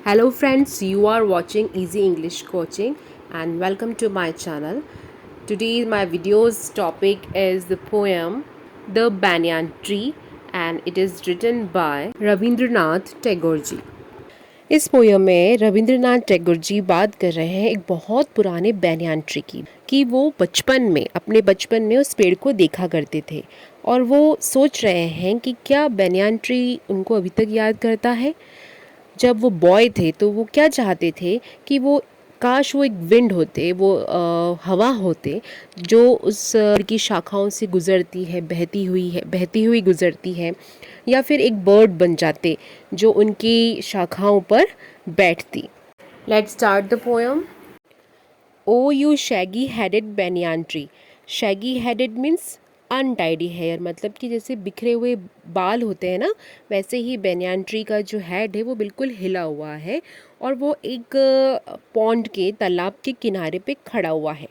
Hello friends, you are watching Easy English Coaching and welcome to my channel. Today my video's topic is the poem The Banyan Tree and it is written by Rabindranath Tagore ji. इस poem में रविंद्रनाथ टैगोर जी बात कर रहे हैं एक बहुत पुराने बैनियान tree की कि वो अपने बचपन में उस पेड़ को देखा करते थे और वो सोच रहे हैं कि क्या बैनियान ट्री उनको अभी तक याद करता है। जब वो बॉय थे तो वो क्या चाहते थे कि वो काश वो एक विंड होते, वो हवा होते जो उस की शाखाओं से गुजरती है, बहती हुई गुजरती है, या फिर एक बर्ड बन जाते जो उनकी शाखाओं पर बैठती। Let's start the poem. O you shaggy headed banyan tree. Shaggy headed means untidy hair, मतलब कि जैसे बिखरे हुए बाल होते हैं ना, वैसे ही बैनियान ट्री का जो हेड है वो बिल्कुल हिला हुआ है और वो एक पॉन्ड के तालाब के किनारे पे खड़ा हुआ है।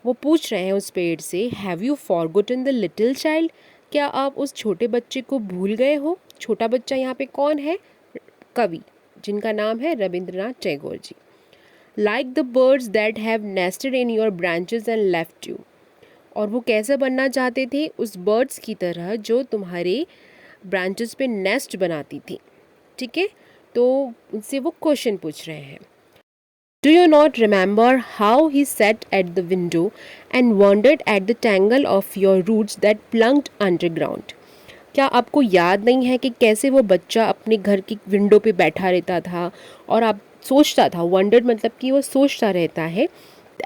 वो पूछ रहे हैं उस पेड़ से, have you forgotten the little child? क्या आप उस छोटे बच्चे को भूल गए हो? छोटा बच्चा यहाँ पे कौन है? कवि, जिनका नाम है Rabindranath Tagore ji. Like the birds that have nested in your branches and left you. और वो कैसे बनना चाहते थे? उस बर्ड्स की तरह जो तुम्हारे ब्रांचेस पे नेस्ट बनाती थी। ठीक है, तो उनसे वो क्वेश्चन पूछ रहे हैं। Do you not remember how he sat at the window and wondered at the tangle of your roots that plunked underground? क्या आपको याद नहीं है कि कैसे वो बच्चा अपने घर की विंडो पे बैठा रहता था और आप सोचता था, वंडर्ड मतलब कि वो सोचता रहता है,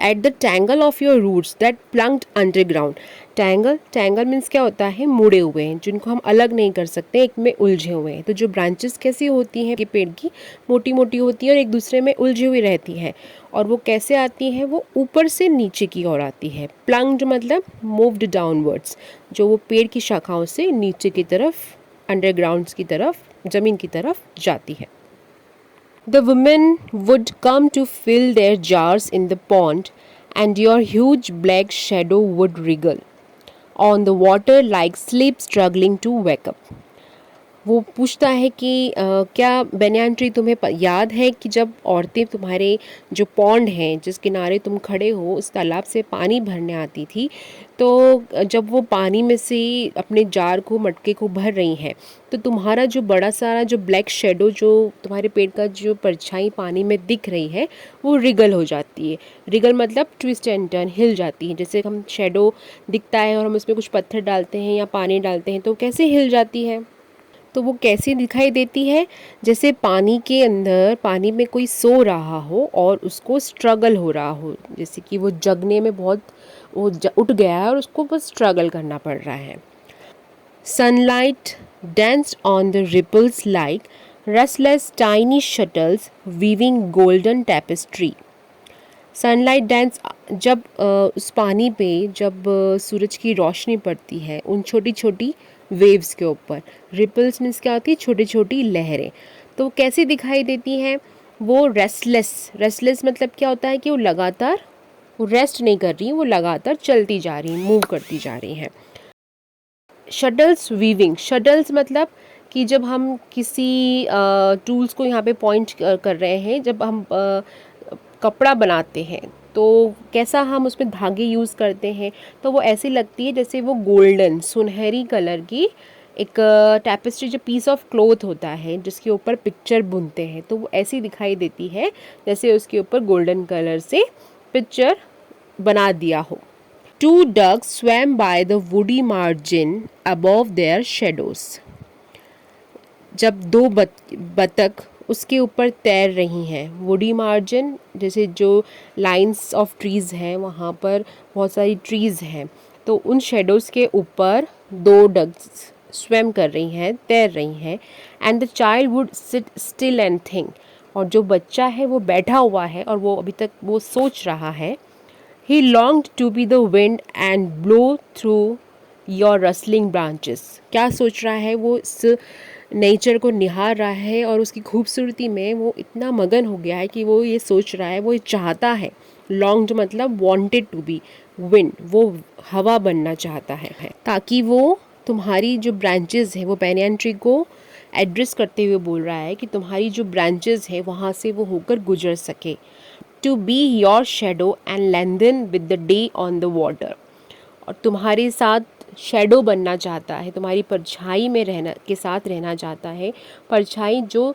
at the tangle of your roots that plunked underground. Tangle means क्या होता है? मुड़े हुए हैं, जिनको हम अलग नहीं कर सकते, एक में उलझे हुए हैं। तो जो ब्रांचेस कैसी होती हैं कि पेड़ की मोटी मोटी होती है और एक दूसरे में उलझी हुई रहती है, और वो कैसे आती हैं? वो ऊपर से नीचे की ओर आती है। प्लंक्ड मतलब मूव्ड डाउनवर्ड्स, जो वो पेड़ की शाखाओं से नीचे की तरफ, अंडरग्राउंड की तरफ, ज़मीन की तरफ जाती है। The women would come to fill their jars in the pond, and your huge black shadow would wriggle on the water like sleep struggling to wake up. वो पूछता है कि क्या बैनियान ट्री तुम्हें याद है कि जब औरतें तुम्हारे जो पॉन्ड हैं, जिस किनारे तुम खड़े हो, उस तालाब से पानी भरने आती थी, तो जब वो पानी में से अपने जार को, मटके को भर रही हैं, तो तुम्हारा जो बड़ा सारा जो ब्लैक शेडो, जो तुम्हारे पेड़ का जो परछाई पानी में दिख रही है, वो रिगल हो जाती है। रिगल मतलब ट्विस्ट एंड टर्न, हिल जाती है। जैसे हम शेडो दिखता है और हम उसमें कुछ पत्थर डालते हैं या पानी डालते हैं तो कैसे हिल जाती है। तो वो कैसी दिखाई देती है? जैसे पानी के अंदर, पानी में कोई सो रहा हो और उसको स्ट्रगल हो रहा हो, जैसे कि वो जगने में बहुत उठ गया है और उसको बस स्ट्रगल करना पड़ रहा है। Sunlight danced on the ripples like restless tiny shuttles weaving golden tapestry. Sunlight dance, जब उस पानी पे जब सूरज की रोशनी पड़ती है उन छोटी छोटी वेव्स के ऊपर, रिपल्स मीन्स क्या होती है? छोटी छोटी लहरें। तो कैसी दिखाई देती हैं? वो रेस्टलेस मतलब क्या होता है कि वो लगातार, वो रेस्ट नहीं कर रही, वो लगातार चलती जा रही, मूव करती जा रही हैं। शटल्स वीविंग, शटल्स मतलब कि जब हम किसी टूल्स को यहाँ पे पॉइंट कर रहे हैं, जब हम कपड़ा बनाते हैं तो कैसा हम उसमें धागे यूज़ करते हैं, तो वो ऐसी लगती है जैसे वो गोल्डन, सुनहरी कलर की एक टैपेस्ट्री, जो पीस ऑफ क्लॉथ होता है जिसके ऊपर पिक्चर बुनते हैं, तो वो ऐसी दिखाई देती है जैसे उसके ऊपर गोल्डन कलर से पिक्चर बना दिया हो। Two ducks swam by the woody margin above their shadows. जब दो बतख उसके ऊपर तैर रही हैं, वुडी मार्जिन जैसे जो लाइंस ऑफ ट्रीज़ हैं, वहाँ पर बहुत सारी ट्रीज़ हैं, तो उन शेडोज़ के ऊपर दो डक्स स्विम कर रही हैं, तैर रही हैं। And the child would sit still and think, और जो बच्चा है वो बैठा हुआ है और वो अभी तक वो सोच रहा है। He longed to be the wind and blow through your rustling branches. क्या सोच रहा है? वो इस नेचर को निहार रहा है और उसकी खूबसूरती में वो इतना मगन हो गया है कि वो ये सोच रहा है, वो ये चाहता है। लॉन्ग्ड मतलब wanted to be wind, वो हवा बनना चाहता है ताकि वो तुम्हारी जो ब्रांचेस हैं वो बैनियन ट्री को एड्रेस करते हुए बोल रहा है कि तुम्हारी जो ब्रांचेस है वहाँ से वो होकर गुजर सके। To be your shadow and lengthen with the day on the water, और तुम्हारे साथ शेडो बनना चाहता है, तुम्हारी परछाई में रहना के साथ रहना चाहता है। परछाई जो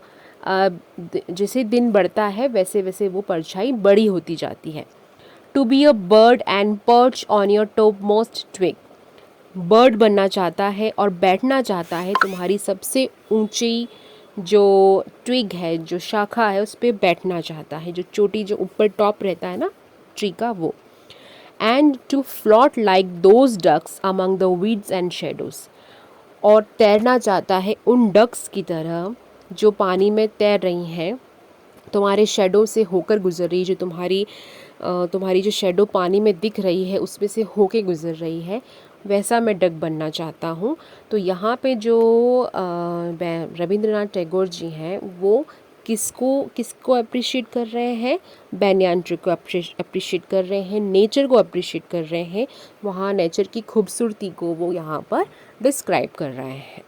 जैसे दिन बढ़ता है वैसे वैसे वो परछाई बड़ी होती जाती है। To be a bird and perch on your topmost twig, bird बनना चाहता है और बैठना चाहता है तुम्हारी सबसे ऊंची जो ट्विग है, जो शाखा है, उस पर बैठना चाहता है, जो चोटी जो ऊपर टॉप रहता है ना ट्री का, वो। And to float like those ducks among the weeds and shadows, और तैरना चाहता है उन डक्स की तरह जो पानी में तैर रही हैं, तुम्हारे शेडो से होकर गुजर रही, जो तुम्हारी जो शेडो पानी में दिख रही है उसमें से होके गुजर रही है, वैसा मैं डक बनना चाहता हूँ। तो यहाँ पे जो रविंद्रनाथ टैगोर जी हैं वो किसको किसको अप्रिशिएट कर रहे हैं? बैनियान ट्री को अप्रिशिएट कर रहे हैं, नेचर को अप्रिशिएट कर रहे हैं, वहाँ नेचर की खूबसूरती को वो यहाँ पर डिस्क्राइब कर रहे हैं।